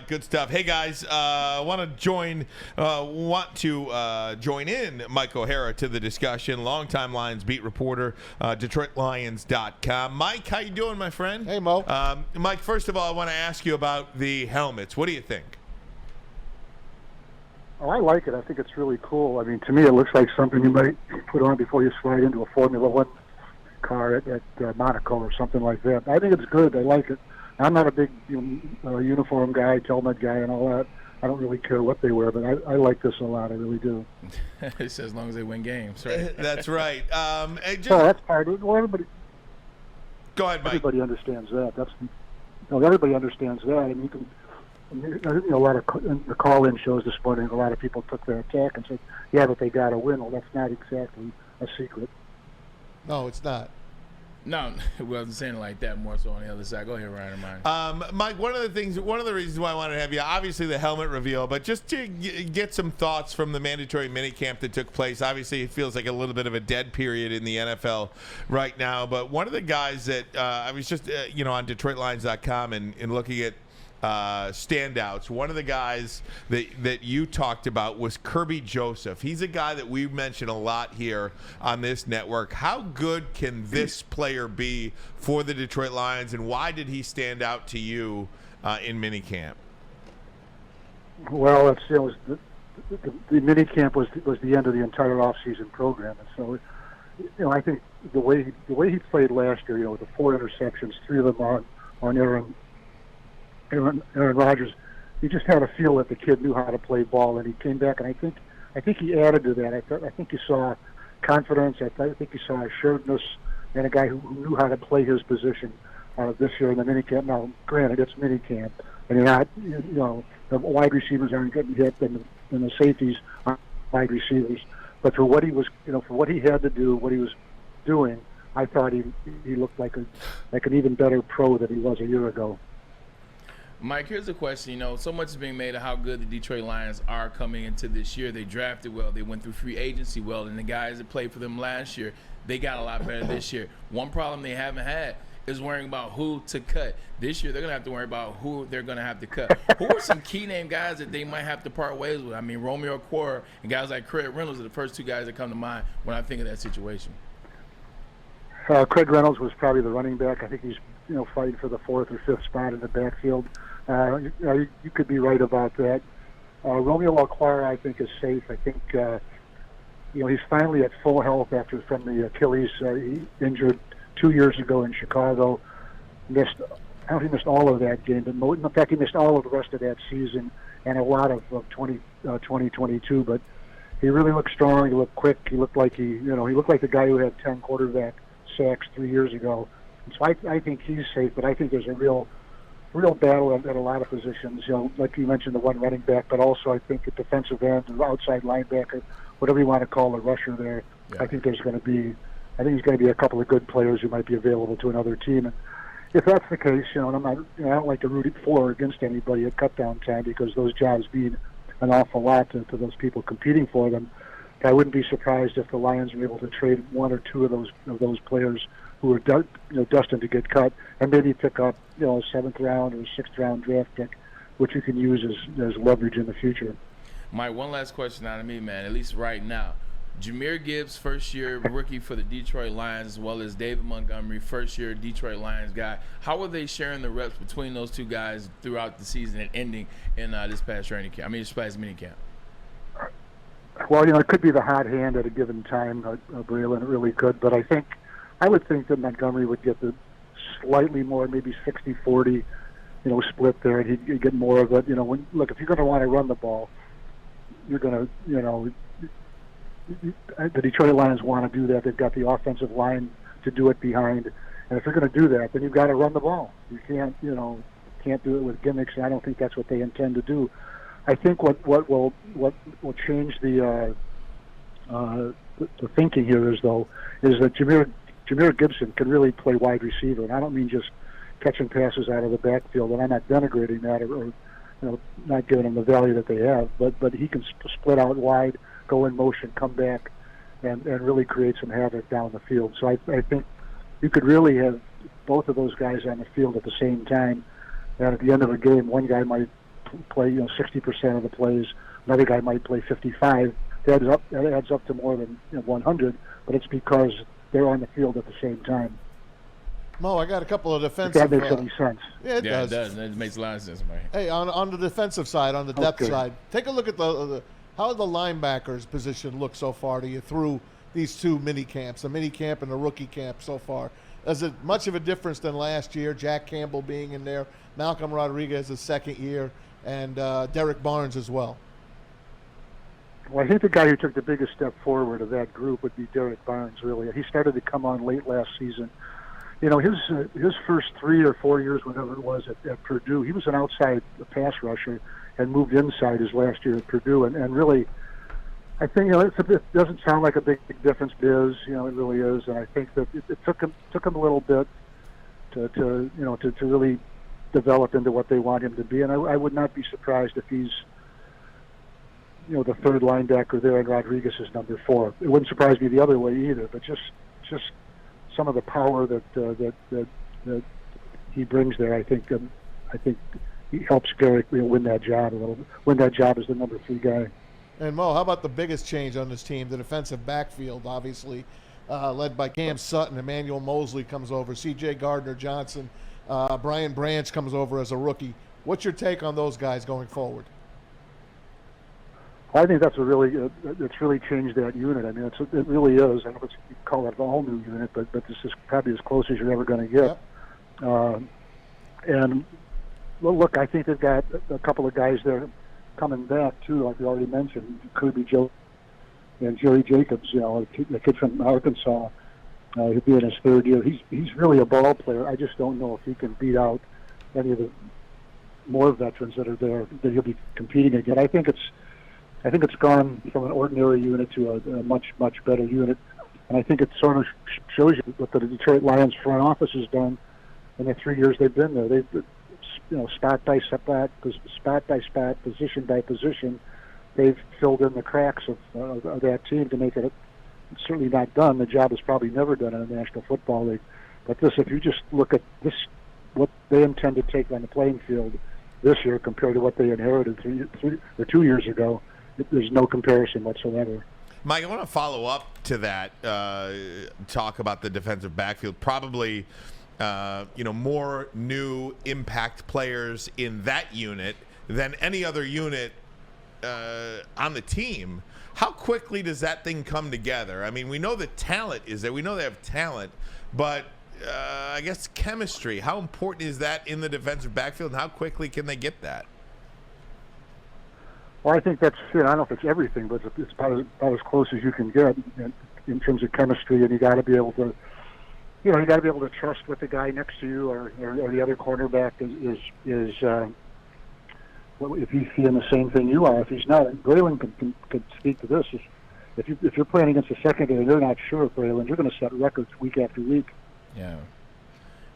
right, good stuff. Hey guys, want to join in Mike O'Hara to the discussion. Longtime Lions beat reporter, DetroitLions.com. Mike, how you doing, my friend? Hey, Mo. Mike, first of all, I want to ask you about the helmets. What do you think? Oh, I like it. I think it's really cool. I mean, to me, it looks like something you might put on before you slide into a Formula One car at Monaco or something like that. I think it's good. I like it. I'm not a big uniform guy, helmet guy, and all that. I don't really care what they wear, but I like this a lot. I really do. It's as long as they win games, right? That's right. That's part of it. Well, everybody. Go ahead, Mike. Everybody understands that. Everybody understands that. And you can. A lot of the call-in shows this morning, a lot of people took their attack and said, "Yeah, but they got to win." Well, that's not exactly a secret. No, it's not. No, we wasn't saying it like that. More so on the other side. Go ahead, Ryan. Mike, one of the reasons why I wanted to have you, obviously the helmet reveal, but just to get some thoughts from the mandatory minicamp that took place. Obviously, it feels like a little bit of a dead period in the NFL right now. But one of the guys that I was just on DetroitLions.com and looking at standouts. One of the guys that you talked about was Kirby Joseph. He's a guy that we've mentioned a lot here on this network. How good can this player be for the Detroit Lions, and why did he stand out to you in minicamp? Well, the minicamp was the end of the entire offseason program, and so I think the way he played last year, with the 4 interceptions, 3 of them on Aaron Rodgers, you just had a feel that the kid knew how to play ball, and he came back, and I think he added to that. I think you saw confidence. I think you saw assuredness, and a guy who knew how to play his position this year in the minicamp. Now, granted, it's minicamp, and you're not, the wide receivers aren't getting hit, and the safeties aren't wide receivers. But for what he was, for what he had to do, what he was doing, I thought he looked like an even better pro than he was a year ago. Mike, here's a question. So much is being made of how good the Detroit Lions are coming into this year. They drafted well. They went through free agency well. And the guys that played for them last year, they got a lot better this year. One problem they haven't had is worrying about who to cut. This year, they're going to have to worry about who they're going to have to cut. Who are some key name guys that they might have to part ways with? I mean, Romeo Okwara and guys like Craig Reynolds are the first 2 guys that come to mind when I think of that situation. Craig Reynolds was probably the running back. I think he's fighting for the 4th or 5th spot in the backfield. You could be right about that. Romeo Okwara, I think, is safe. I think he's finally at full health from the Achilles. He injured 2 years ago in Chicago. I don't think he missed all of that game, but in fact he missed all of the rest of that season and a lot of 2022. But he really looked strong. He looked quick. He looked like he looked like the guy who had 10 quarterback sacks 3 years ago. And so I think he's safe, but I think there's a real battle at a lot of positions. Like you mentioned, the one running back, but also I think at defensive end, the outside linebacker, whatever you want to call a rusher there. Yeah. I think there's going to be a couple of good players who might be available to another team. And if that's the case, and I don't like to root it for or against anybody at cutdown time because those jobs mean an awful lot to those people competing for them. I wouldn't be surprised if the Lions were able to trade 1 or 2 of those players who are destined to get cut, and maybe pick up a 7th round or 6th round draft pick, which you can use as leverage in the future. Mike, one last question out of me, man. At least right now, Jahmyr Gibbs, first-year rookie for the Detroit Lions, as well as David Montgomery, first-year Detroit Lions guy. How are they sharing the reps between those 2 guys throughout the season and ending in this past minicamp? Well, it could be the hot hand at a given time, Braylon. It really could, but I would think that Montgomery would get the slightly more, maybe 60-40, split there, and he'd get more of it. If you're going to want to run the ball, you're going to, the Detroit Lions want to do that. They've got the offensive line to do it behind, and if you're going to do that, then you've got to run the ball. You can't do it with gimmicks, and I don't think that's what they intend to do. I think what will change the thinking here is that Jahmyr Gibson can really play wide receiver, and I don't mean just catching passes out of the backfield, and I'm not denigrating that or not giving them the value that they have, but he can split out wide, go in motion, come back, and really create some havoc down the field. So I think you could really have both of those guys on the field at the same time, and at the end of a game, one guy might play 60% of the plays. Another guy might play 55. That adds up to more than 100, but it's because they're on the field at the same time. Mo, I got a couple of defensive. If that makes any sense. Yeah, it does. It does. It makes a lot of sense, man. Hey, on the defensive side, on the depth Okay. side, take a look at how the linebackers position look so far to you through these two mini camps, the mini camp and the rookie camp so far. Is it much of a difference than last year? Jack Campbell being in there, Malcolm Rodriguez his second year, and Derek Barnes as well. Well, I think the guy who took the biggest step forward of that group would be Derek Barnes. Really, he started to come on late last season. His first 3 or 4 years, whatever it was, at Purdue, he was an outside pass rusher and moved inside his last year at Purdue. And really, I think it doesn't sound like a big difference, but it is. It really is. And I think that it took him a little bit to really develop into what they want him to be. And I would not be surprised if he's the third linebacker there and Rodriguez is number 4. It wouldn't surprise me the other way either. But just some of the power that he brings there, I think he helps Garrick win that job a little bit. Win that job as the number 3 guy. And Mo, how about the biggest change on this team? The defensive backfield, obviously, led by Cam Sutton. Emmanuel Mosley comes over. C.J. Gardner-Johnson. Brian Branch comes over as a rookie. What's your take on those guys going forward? I think that's it's really changed that unit. I mean, it really is. I know you call it an all-new unit, but this is probably as close as you're ever going to get. Yep. And look, I think they've got a couple of guys there coming back too, like we already mentioned, Kirby Joe and Jerry Jacobs. The kid from Arkansas. He'll be in his 3rd year. He's really a ball player. I just don't know if he can beat out any of the more veterans that are there that he'll be competing against. I think it's gone from an ordinary unit to a much better unit, and I think it sort of shows you what the Detroit Lions front office has done in the 3 years they've been there. They've spot by spot, position by position, they've filled in the cracks of that team to make it. It's certainly not done. The job is probably never done in the National Football League. But if you just look at this, what they intend to take on the playing field this year compared to what they inherited 2 years ago, there's no comparison whatsoever. Mike, I want to follow up to that talk about the defensive backfield. Probably, more new impact players in that unit than any other unit on the team. How quickly does that thing come together? I mean, we know the talent is there. We know they have talent, but I guess chemistry. How important is that in the defensive backfield, and how quickly can they get that? Well, I think that's, I don't know if it's everything, but it's about as close as you can get in terms of chemistry, and you got to be able to, trust what the guy next to you or the other cornerback is if he's seeing the same thing you are. If he's not, Braylon can speak to this. If you're playing against a secondary, they're not sure of Braylon. You're going to set records week after week. Yeah,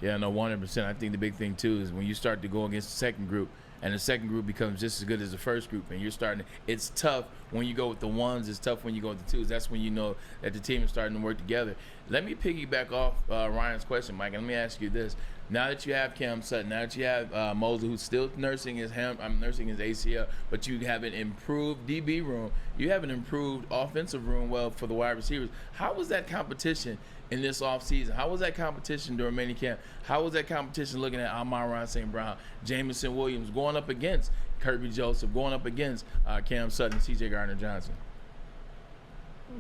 no, 100%. I think the big thing too is when you start to go against the second group, and the second group becomes just as good as the first group, and you're starting to, it's tough when you go with the ones, it's tough when you go with the twos. That's when you know that the team is starting to work together. Let me piggyback off Ryan's question, Mike, and let me ask you this. Now that you have Cam Sutton, now that you have Mosley, who's still nursing his ACL, but you have an improved DB room, you have an improved offensive room, for the wide receivers. How was that competition in this offseason? How was that competition during minicamp? How was that competition looking at Amon-Ra St. Brown, Jamison Williams, going up against Kirby Joseph, going up against Cam Sutton, C.J. Gardner-Johnson?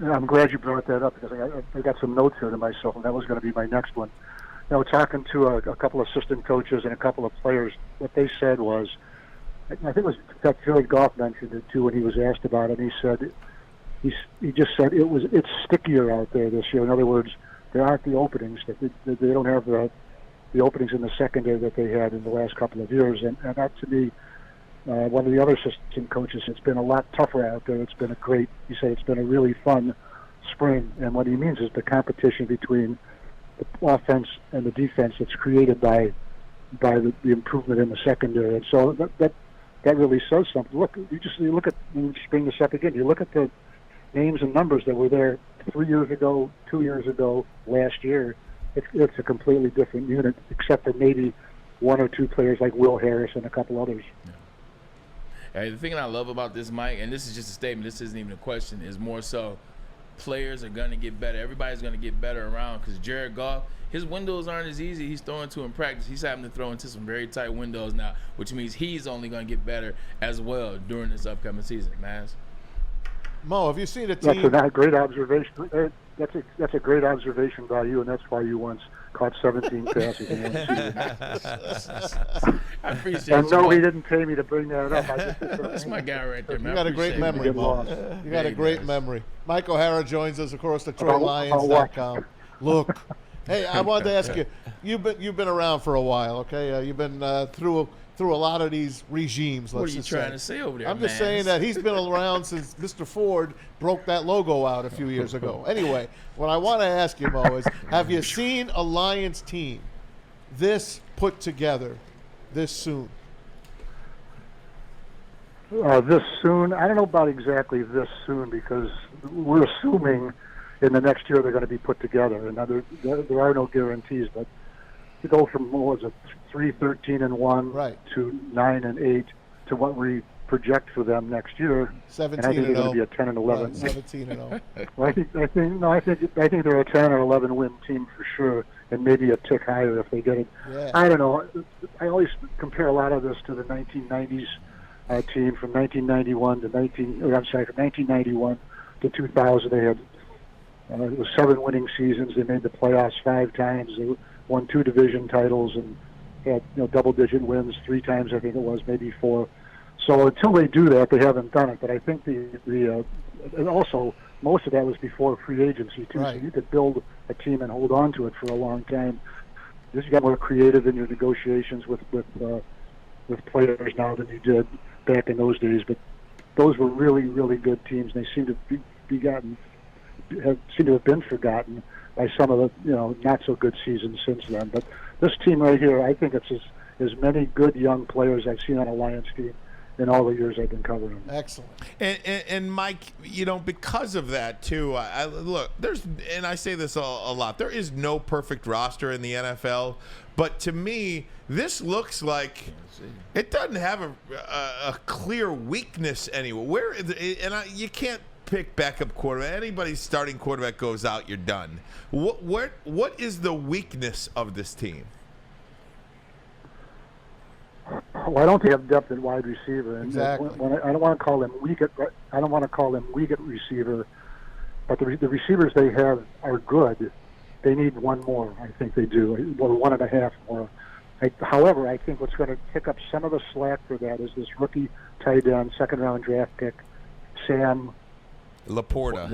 I'm glad you brought that up because I got some notes here to myself, and that was going to be my next one. Talking to a couple of assistant coaches and a couple of players, what they said was, I think it was that Jared Goff mentioned it too when he was asked about it. He said, he just said it's stickier out there this year. In other words, there aren't the openings that they don't have the openings in the secondary that they had in the last couple of years, and that to me, one of the other assistant coaches, it's been a lot tougher out there. It's been he said it's been a really fun spring, and what he means is the competition between the offense and the defense that's created by the improvement in the secondary. And so that really says something. Look, you just bring this up again. You look at the names and numbers that were there 3 years ago, 2 years ago, last year. It's a completely different unit, except for maybe one or two players like Will Harris and a couple others. The thing that I love about this, Mike, and this is just a statement, this isn't even a question, is more so players are going to get better. Everybody's going to get better around because Jared Goff, his windows aren't as easy he's throwing to in practice. He's having to throw into some very tight windows now, which means he's only going to get better as well during this upcoming season, man. Mo, have you seen a team? That's a great observation. That's a great observation by you, and that's why you once caught 17 passes in one season. I appreciate and you. no, he didn't pay me to bring that up. That's my guy right there, man. You got a great memory, Mo. You got a great memory. Mike O'Hara joins us, of course, DetroitLions.com. Look, hey, I wanted to ask you. You've been around for a while, okay? You've been through a lot of these regimes. What are you trying to say over there, I'm just saying that he's been around since Mr. Ford broke that logo out a few years ago. Anyway, what I want to ask you, Mo, is have you seen a Lions team this put together this soon? This soon? I don't know about exactly this soon because we're assuming in the next year they're going to be put together. And there are no guarantees, but to go from, what was it, 3-13-1 right. to 9-8 to what we project for them next year. 17 and I think they're going to be a 10-11. Right, 17-0. Well, I think they're a 10 or 11 win team for sure, and maybe a tick higher if they get it. Yeah. I don't know. I always compare a lot of this to the 1990s team from 1991 to 1991 to 2000. They had it was 7 winning seasons. They made the playoffs 5 times. They won 2 division titles and had double-digit wins 3 times. I think it was, maybe 4. So until they do that, they haven't done it. But I think and also most of that was before free agency too. Right. So you could build a team and hold on to it for a long time. You got more creative in your negotiations with players now than you did back in those days. But those were really, really good teams. And they seem to seem to have been forgotten by some of the not so good seasons since then. But this team right here, I think it's as many good young players I've seen on a Lions team in all the years I've been covering them. Excellent. And Mike, because of that too, look, and I say this a lot, there is no perfect roster in the NFL, but to me, this looks like it doesn't have a clear weakness anywhere. You can't pick backup quarterback. Anybody's starting quarterback goes out, you're done. What is the weakness of this team? Well, I don't think they have depth at wide receiver. And exactly. I don't want to call them weak at receiver, but the receivers they have are good. They need one more. I think they do, or 1.5 more. However, I think what's going to pick up some of the slack for that is this rookie tight end, 2nd-round draft pick, Sam Laporta.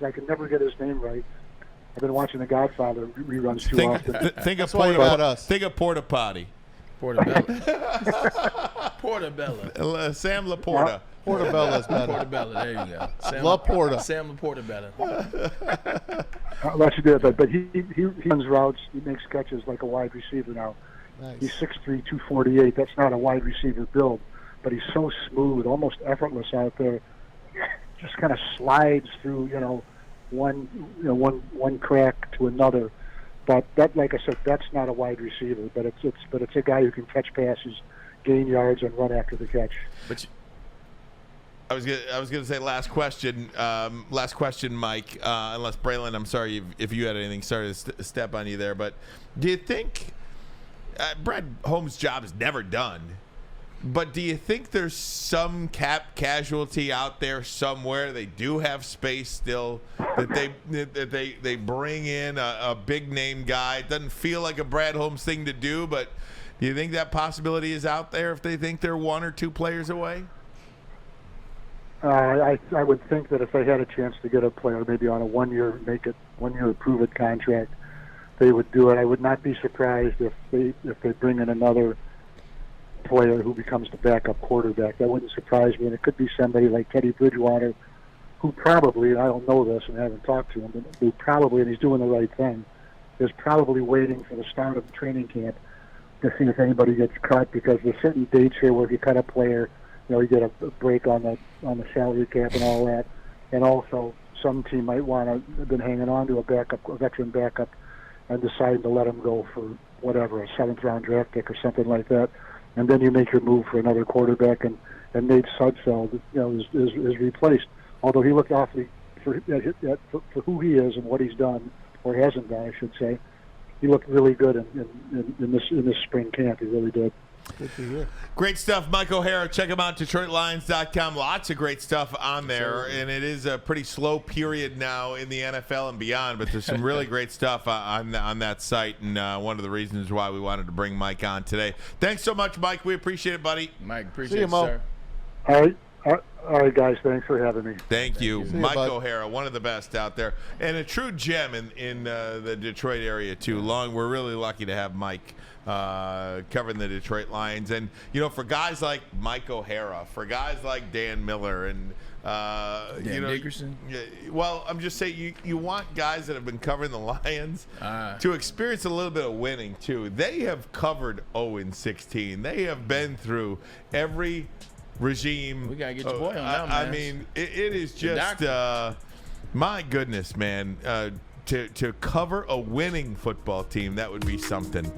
I can never get his name right. I've been watching The Godfather reruns too often. Think of Porta Potty. Portabella. Sam Laporta. Portabella's better. Portabella, there you go. Laporta. Sam Laporta better. Unless you do it, but he runs routes. He makes catches like a wide receiver now. Nice. He's 6'3", 248. That's not a wide receiver build, but he's so smooth, almost effortless out there. Just kind of slides through, one crack to another. But that, like I said, that's not a wide receiver, but it's a guy who can catch passes, gain yards, and run after the catch. But I was gonna say last question, Mike. Unless Braylon, I'm sorry if you had anything. Sorry to step on you there, but do you think Brad Holmes' job is never done? But do you think there's some cap casualty out there somewhere? They do have space still. That they bring in a big name guy. It doesn't feel like a Brad Holmes thing to do, but do you think that possibility is out there if they think they're 1 or 2 players away? I would think that if they had a chance to get a player maybe on a 1-year prove it contract, they would do it. I would not be surprised if they bring in another player who becomes the backup quarterback. That wouldn't surprise me. And it could be somebody like Teddy Bridgewater, who probably, and I don't know this and I haven't talked to him, but who probably, and he's doing the right thing, is probably waiting for the start of the training camp to see if anybody gets cut, because there's certain dates here where if you cut a player, you get a break on the salary cap and all that. And also, some team might want to have been hanging on to a veteran backup, and decide to let him go for whatever, a 7th round draft pick or something like that. and then you make your move for another quarterback, and Nate Sudfeld, is replaced. Although he looked awfully for who he is and what he's done or hasn't done, I should say. He looked really good in this spring camp. He really did. Good to hear. Great stuff, Mike O'Hara. Check him out, DetroitLions.com. Lots of great stuff on there, and it is a pretty slow period now in the NFL and beyond, but there's some really great stuff on that site, and one of the reasons why we wanted to bring Mike on today. Thanks so much, Mike. We appreciate it, buddy. Mike, See appreciate you, it, Mo. sir. All right, guys. Thanks for having me. Thank you. you, Mike bud. O'Hara, one of the best out there, and a true gem in the Detroit area, too. We're really lucky to have Mike covering the Detroit Lions. And, for guys like Mike O'Hara, for guys like Dan Miller and, Dickerson? Well, I'm just saying you want guys that have been covering the Lions to experience a little bit of winning, too. They have covered 0-16. They have been through every regime. We got to get your boy on now, man. I mean, it is just, my goodness, man. To cover a winning football team, that would be something.